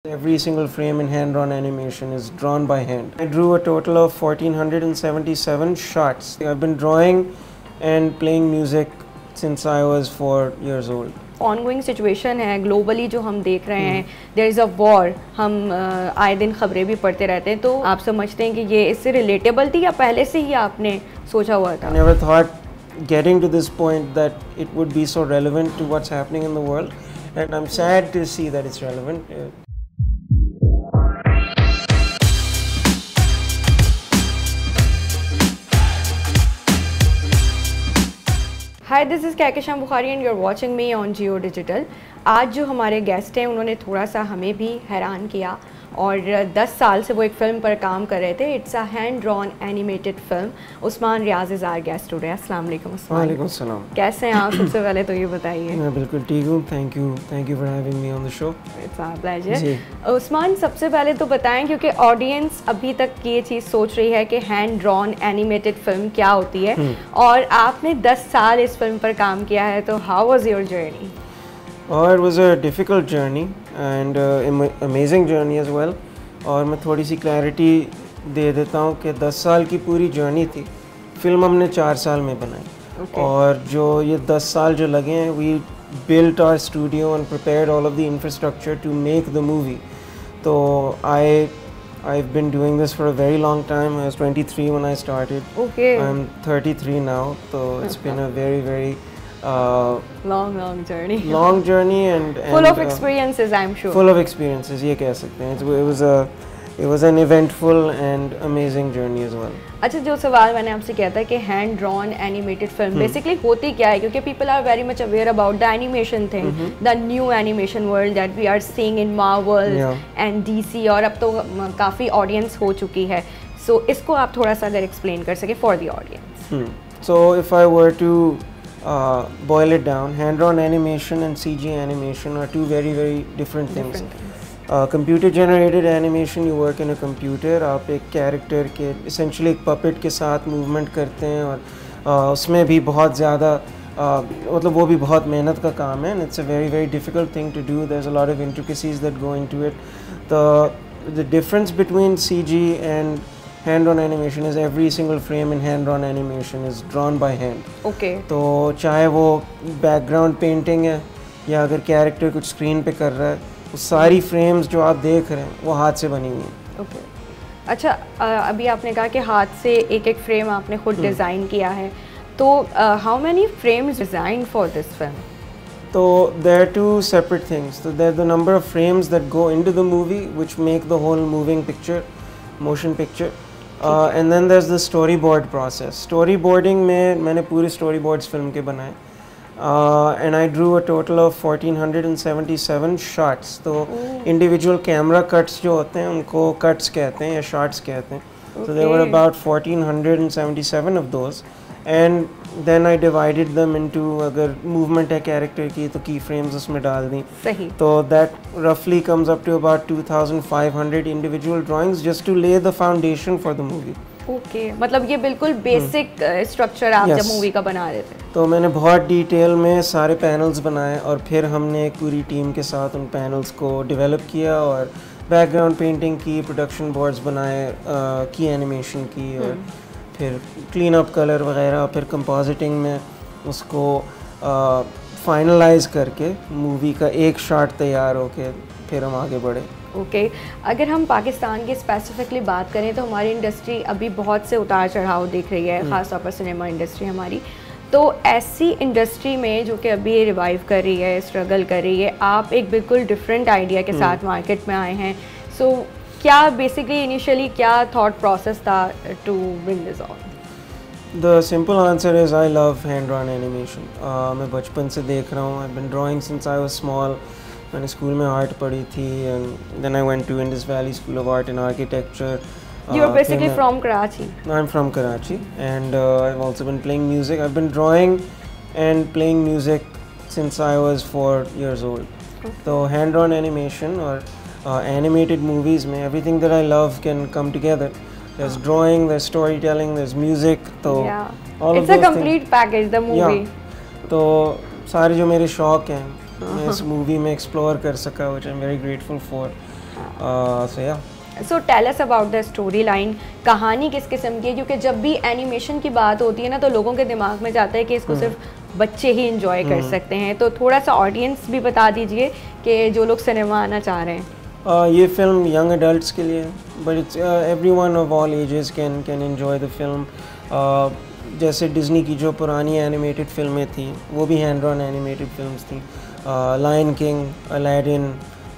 Every single frame in hand-drawn animation is drawn by hand. I drew a total of 1477 shots. I've been drawing and playing music since I was 4 years old. Ongoing situation है globally जो हम देख रहे हैं, there is a war, हम आए दिन खबरें भी पढ़ते रहते हैं, तो आप समझते हैं कि ये इससे रिलेटेबल थी या पहले से ही आपने सोचा हुआ था? I never thought getting to this point that it would be so relevant to what's happening in the world, and I'm sad to see that it's relevant. Hi, this is Kahkashan Bukhari and you are watching me on Jio digital. आज जो हमारे guest हैं उन्होंने थोड़ा सा हमें भी हैरान किया और 10 साल से वो एक फ़िल्म पर काम कर रहे थे। It's a hand drawn animated film. Usman Riaz is our guest today. अस्सलाम वालेकुम उस्मान। वालेकुम सलाम। कैसे हैं आप? सबसे पहले तो ये बताइए। मैं बिल्कुल ठीक हूँ, thank you for having me on the show. It's our pleasure. Usman, सबसे पहले तो बताएं, क्योंकि ऑडियंस अभी तक ये चीज़ सोच रही है कि हैंड ड्रॉन एनिमेटेड फिल्म क्या होती है, और आपने 10 साल इस फिल्म पर काम किया है, तो how was your journey? It was a difficult journey and amazing journey as well. और मैं थोड़ी सी क्लैरिटी दे देता हूँ कि 10 साल की पूरी जर्नी थी, फिल्म हमने 4 साल में बनाई। और जो ये 10 साल जो लगे हैं, we built our studio and prepared all of the infrastructure to make the movie. तो I've been doing this for a very long time. I was 23 when I started. Okay. I'm 33 now, so it's been a very long journey. Long journey and full of experiences, I'm sure. Full of experiences, ये कह सकते हैं। It was an eventful and amazing journey as well. अच्छा, जो सवाल मैंने आपसे किया था कि hand drawn animated film basically होती क्या है, क्योंकि people are very much aware about the animation thing, the new animation world that we are seeing in Marvel and DC, और अब तो काफ़ी ऑडियंस हो चुकी है। सो इसको आप थोड़ा सा अगर एक्सप्लेन कर सके for the audience. So if I were to boil it down, hand-drawn animation and CG animation are two very different things. Computer generated animation, you work in a computer, आप एक character के essentially एक puppet के साथ movement करते हैं, और उसमें भी बहुत ज़्यादा मतलब वो भी बहुत मेहनत का काम है, and it's a very difficult thing to do. There's a lot of intricacies that go into it. The difference between CG and hand-drawn animation is every single frame in hand-drawn animation is drawn by hand. Okay. तो चाहे वो background painting है या अगर character कुछ screen पे कर रहा है, वो सारी frames जो आप देख रहे हैं वो हाथ से बनी हुई हैं। Okay. अच्छा, अभी आपने कहा कि हाथ से एक फ्रेम आपने खुद डिज़ाइन किया है, तो how many frames designed for this film? So there are two separate things. So there are the number of frames that go into the movie which make the whole moving picture, motion picture. And then there's the storyboard process. Storyboarding में मैंने पूरे storyboards film के बनाए, and I drew a total of 1477 shots. तो individual camera cuts जो होते हैं उनको cuts कहते हैं या shots कहते हैं. So there were about 1477 of those, and then I divided them into, अगर movement है character की तो key frames उसमें डाल दी। सही। तो that roughly comes up to about 2500 individual drawings just to lay the foundation for the movie. Okay, मतलब ये बिल्कुल बेसिक स्ट्रक्चर आप जब मूवी का बना रहे थे। तो मैंने बहुत डिटेल में सारे पैनल्स बनाए, और फिर हमने एक पूरी टीम के साथ उन पैनल्स को डेवलप किया, और बैकग्राउंड पेंटिंग की, प्रोडक्शन बोर्ड्स बनाए, की एनिमेशन की, और फिर क्लीन अप कलर वगैरह, फिर कंपोजिटिंग में उसको फाइनलाइज करके मूवी का एक शॉट तैयार होके फिर हम आगे बढ़े। ओके, अगर हम पाकिस्तान की स्पेसिफिकली बात करें तो हमारी इंडस्ट्री अभी बहुत से उतार चढ़ाव दिख रही है, ख़ास तौर पर सिनेमा इंडस्ट्री हमारी। तो ऐसी इंडस्ट्री में जो कि अभी रिवाइव कर रही है, स्ट्रगल कर रही है, आप एक बिल्कुल डिफरेंट आइडिया के साथ मार्केट में आए हैं। सो क्या बेसिकली इनिशियली क्या थॉट प्रोसेस था to bring this on? The simple answer is I love hand-drawn animation. मैं बचपन से देख रहा हूँ। I've been drawing since I was small. मैंने स्कूल में आर्ट पढ़ी थी, and then I went to Indus Valley School of Art and Architecture. You are basically from Karachi. I'm from Karachi, and I've also been playing music. I've been drawing and playing music since I was 4 years old. So hand-drawn animation or animated movies में everything that I love can come together. There's drawing, there's storytelling, there's music. तो all of it's a those complete things. package, the movie. तो सारे जो मेरे शौक हैं मैं इस मूवी में एक्सप्लोर कर सका, which I'm very grateful for. so yeah. So tell us about the story line, कहानी किस किस्म की है? क्योंकि जब भी एनिमेशन की बात होती है ना तो लोगों के दिमाग में जाता है कि इसको सिर्फ बच्चे ही इंजॉय कर सकते हैं, तो थोड़ा सा ऑडियंस भी बता दीजिए कि जो लोग सिनेमा आना चाह रहे हैं। ये फिल्म यंग एडल्ट्स के लिए, but it's everyone of all ages can enjoy the film. जैसे डिज्नी की जो पुरानी एनिमेटेड फिल्में थी वो भी हैंड ड्रॉन एनिमेटेड फिल्म्स थी, Lion King, Aladdin,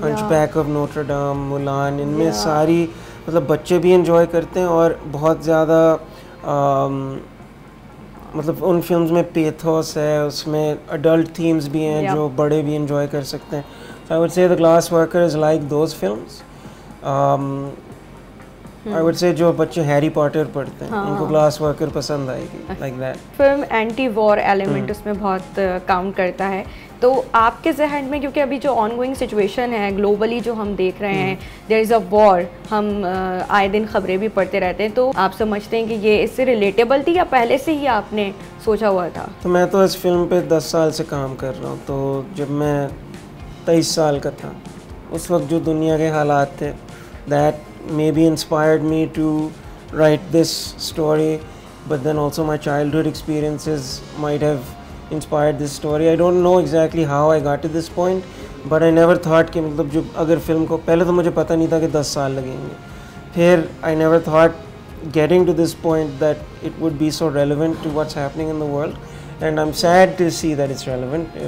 Hunchback of Notre Dame, Mulan, इनमें सारी मतलब बच्चे भी एंजॉय करते हैं और बहुत ज़्यादा मतलब उन फिल्म्स में पेथोस है, उसमें अडल्ट थीम्स भी हैं जो बड़े भी एंजॉय कर सकते हैं। I would say the glass worker is like those films. I would say जो बच्चे हैरी पॉटर पढ़ते हैं उनको ग्लास वर्कर पसंद आएगी, like that. Film anti war element उसमें बहुत काउंट करता है, तो आपके जहन में, क्योंकि अभी जो ऑनगोइंग सिचुएशन है ग्लोबली जो हम देख रहे हैं, देयर इज़ अ वॉर, हम आए दिन खबरें भी पढ़ते रहते हैं, तो आप समझते हैं कि ये इससे रिलेटेबल थी या पहले से ही आपने सोचा हुआ था? तो मैं तो इस फिल्म पे 10 साल से काम कर रहा हूँ, तो जब मैं 23 साल का था उस वक्त जो दुनिया के हालात थे, that maybe inspired me to write this story, but then also my childhood experiences might have inspired this story. I don't know exactly how I got to this point, but I never thought कि मतलब जो अगर film को, पहले तो मुझे पता नहीं था कि 10 साल लगेंगे, फिर I never thought getting to this point that it would be so relevant to what's happening in the world, and I'm sad to see that it's relevant.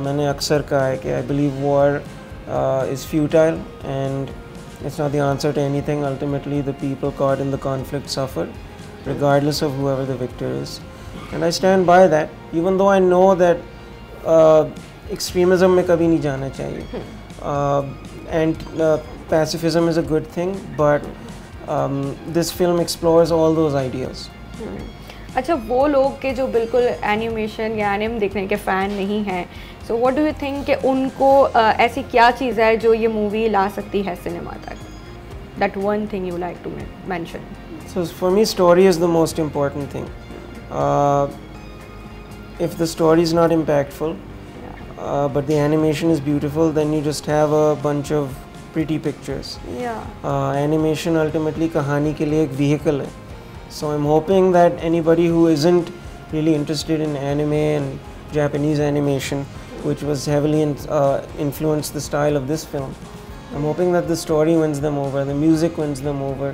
मैंने अक्सर कहा है कि I believe war is futile and it's not the answer to anything. Ultimately, the people caught in the conflict suffer, regardless of whoever the victor is. And I stand by that, even though I know that extremism में कभी नहीं जाना चाहिए. And pacifism is a good thing, but this film explores all those ideas. अच्छा, वो लोग के जो बिल्कुल एनिमेशन या एनिम देखने के फ़ैन नहीं हैं, so what do you think कि उनको ऐसी क्या चीज़ है जो ये मूवी ला सकती है सिनेमा तक? That one thing you like to mention. So for me, story is the most important thing. If the story is not impactful, but the animation is beautiful, then you just have a bunch of pretty pictures. Animation ultimately कहानी के लिए एक vehicle है. So I'm hoping that anybody who isn't really interested in anime and Japanese animation, which was heavily influenced the style of this film, I'm hoping that the story wins them over, the music wins them over.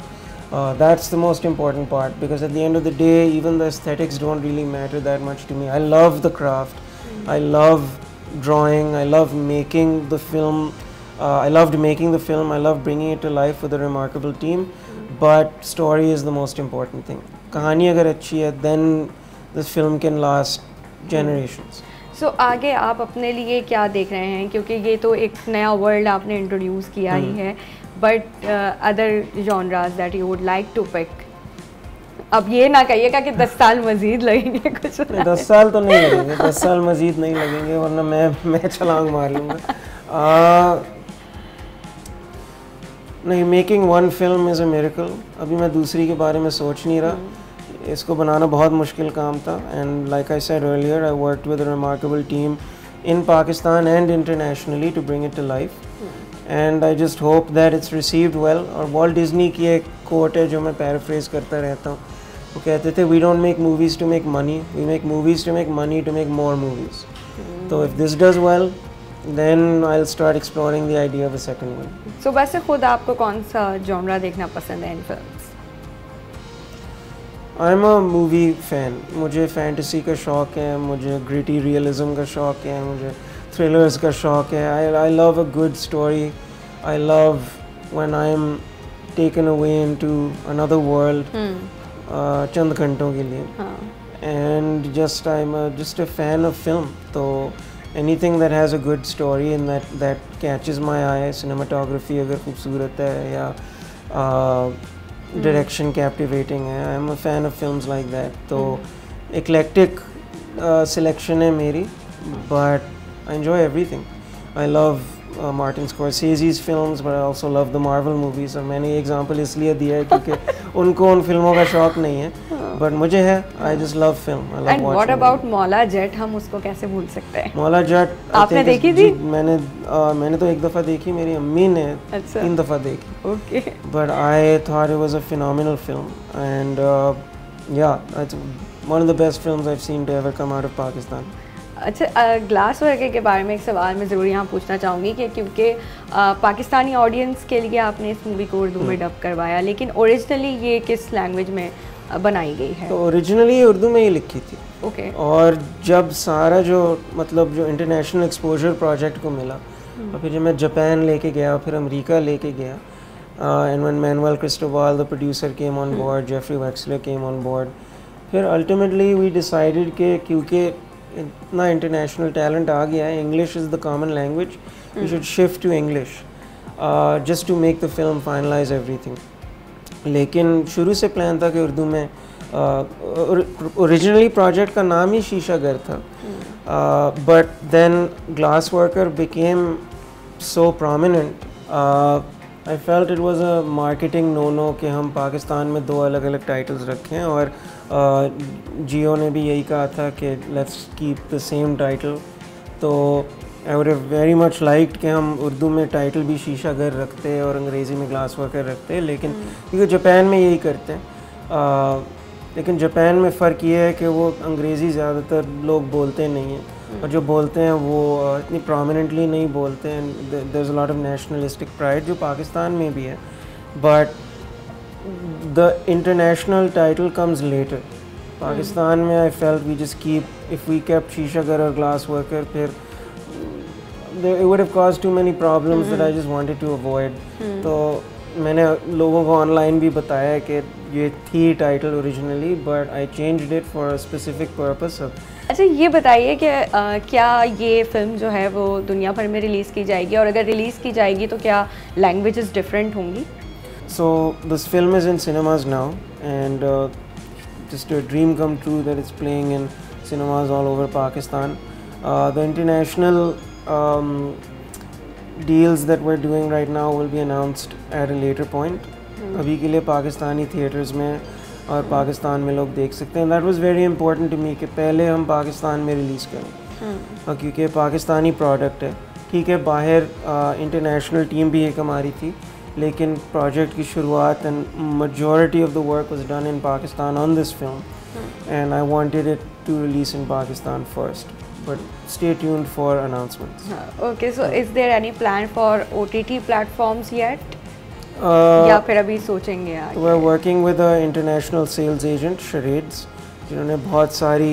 That's the most important part, because at the end of the day, even the aesthetics don't really matter that much to me. I love the craft. I love drawing. I love making the film. I loved making the film. I love bringing it to life with a remarkable team. But story is the most important thing. कहानी अगर अच्छी है, then this film can last generations. So आगे आप अपने लिए क्या देख रहे हैं, क्योंकि ये तो एक नया वर्ल्ड आपने इंट्रोड्यूस किया ही है, but other genres that you would like to pick? अब ये ना कहिएगा कि 10 साल मजीद लगेंगे कुछ। 10 साल तो नहीं लगेंगे, 10 साल मजीद नहीं लगेंगे, वरना मैं छलांग मार लूँगा। नहीं, making one film is a miracle. अभी मैं दूसरी के बारे में सोच नहीं रहा, इसको बनाना बहुत मुश्किल काम था, and like I said earlier, I worked with a remarkable team in Pakistan and internationally to bring it to life, and I just hope that it's received well. और वॉल्ट डिज्नी की एक कोट है जो मैं पैराफ्रेज करता रहता हूँ, वो कहते थे, we don't make movies to make money, we make movies to make money to make more movies. तो if this does well, then I'll start exploring the idea of a second one. So वैसे खुद आपको कौन सा genre देखना पसंद है इन films? I'm a movie fan. मुझे fantasy का शौक है, मुझे gritty realism का शौक है, मुझे thrillers का शौक है. I love a good story. I love when I'm taken away into another world. चंद घंटों के लिए. And I'm just a fan of film. तो anything that has a good story and that catches my eye, cinematography अगर खूबसूरत है या direction captivating है, I'm a fan of films like that. तो eclectic selection है मेरी, but I enjoy everything. I love Martin Scorsese's films, but I also love the Marvel movies. और मैंने ये एग्जांपल इसलिए दिया है क्योंकि उनको उन फिल्मों का शौक नहीं है, but मुझे है. I just love film. I love And what about Maula Jatt, हम उसको कैसे भूल सकते हैं? मौला जट आपने देखी थी? मैंने तो एक दफ़ा देखी, मेरी अम्मी ने 3 दफ़ा देखी. Okay. But I thought it was a phenomenal film, and yeah, it's one of the best films I've seen to ever come out of Pakistan. अच्छा, ग्लास वर्कर के बारे में एक सवाल मैं ज़रूर यहाँ पूछना चाहूँगी कि क्योंकि पाकिस्तानी ऑडियंस के लिए आपने इस मूवी को उर्दू में डब करवाया, लेकिन ओरिजिनली ये किस लैंग्वेज में बनाई गई है? तो ओरिजिनली ये उर्दू में ही लिखी थी. ओके. और जब सारा जो मतलब जो इंटरनेशनल एक्सपोजर प्रोजेक्ट को मिला, और फिर जब मैं जापान लेके गया, फिर अमेरिका लेके गया, and when Manuel Cristobal the producer came on board, Jeffrey Wexler came on board, फिर अल्टीमेटली वी डिसाइडेड कि क्योंकि इतना इंटरनेशनल टैलेंट आ गया है, English is the common language, we should shift to English just to make the film finalise everything. लेकिन शुरू से प्लान था कि उर्दू में, ओरिजिनली प्रोजेक्ट का नाम ही शीशा घर था, but then glass worker became so prominent. I felt it was a marketing no कि हम पाकिस्तान में 2 अलग अलग टाइटल्स रखें, और जियो ने भी यही कहा था कि let's keep the same title. तो I would have very much liked कि हम उर्दू में टाइटल भी शीशा घर रखते और अंग्रेज़ी में ग्लास वर्कर रखते, लेकिन क्योंकि जापान में यही करते हैं. लेकिन जापान में फ़र्क ये है कि वो अंग्रेज़ी ज़्यादातर लोग बोलते नहीं हैं, और जो बोलते हैं वो इतनी प्रोमिनेंटली नहीं बोलते हैं. There is a lot of nationalistic pride जो पाकिस्तान में भी है, but the international title comes later. Pakistan में I felt we just keep, if we kept Sheesha Ghar और ग्लास वर्कर, फिर it would have caused too many problems that I just wanted to avoid. तो मैंने लोगों को ऑनलाइन भी बताया कि ये थी title originally, but I changed it for a specific purpose. अच्छा, ये बताइए कि क्या ये फिल्म जो है वो दुनिया भर में रिलीज़ की जाएगी, और अगर रिलीज़ की जाएगी तो क्या लैंग्वेजेस डिफरेंट होंगी? So this film is in cinemas now, and just a dream come true that it's playing in cinemas all over Pakistan. The international deals that we're doing right now will be announced at a later point. अभी के लिए Pakistani theatres में और पाकिस्तान में लोग देख सकते हैं. That was very important to me कि पहले हम पाकिस्तान में रिलीज़ करें, और क्योंकि पाकिस्तानी प्रोडक्ट है. ठीक है, बाहर इंटरनेशनल टीम भी एक हमारी थी, लेकिन प्रोजेक्ट की शुरुआत and majority of the work was done in Pakistan on this film, and I wanted it to release in Pakistan first. But stay tuned for announcements. Okay, so is there any plan for OTT platforms yet? या फिर अभी सोचेंगे आगे? We're working with an international sales agent, Charades, जिन्होंने बहुत सारी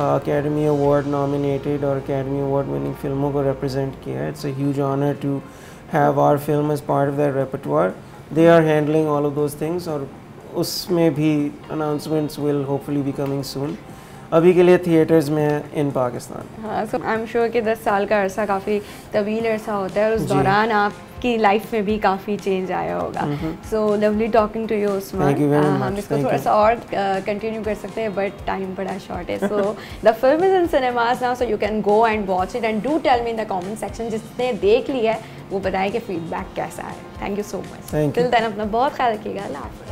Academy Award nominated और Academy Award winning फिल्मों को represent किया है. It's a huge honor to have our film as part of their repertoire. They are handling all of those things, और उसमें भी announcements will hopefully be coming soon. अभी के लिए थिएटर्स में इन पाकिस्तान. हाँ, सो आई एम श्योर कि 10 साल का अरसा काफ़ी तवील अरसा होता है, और उस दौरान आपकी लाइफ में भी काफ़ी चेंज आया होगा. So lovely talking to you Usman. हम इसको थोड़ा सा और कंटिन्यू कर सकते हैं, बट टाइम बड़ा शॉर्ट है. So the film is in cinemas now, so you can go and watch it, and do tell me in the comment section, जिसने देख लिया है वो बताए कि फीडबैक कैसा है. Thank you so much. Till then अपना बहुत ख्याल रखिएगा. अल्लाह हाफ़िज़.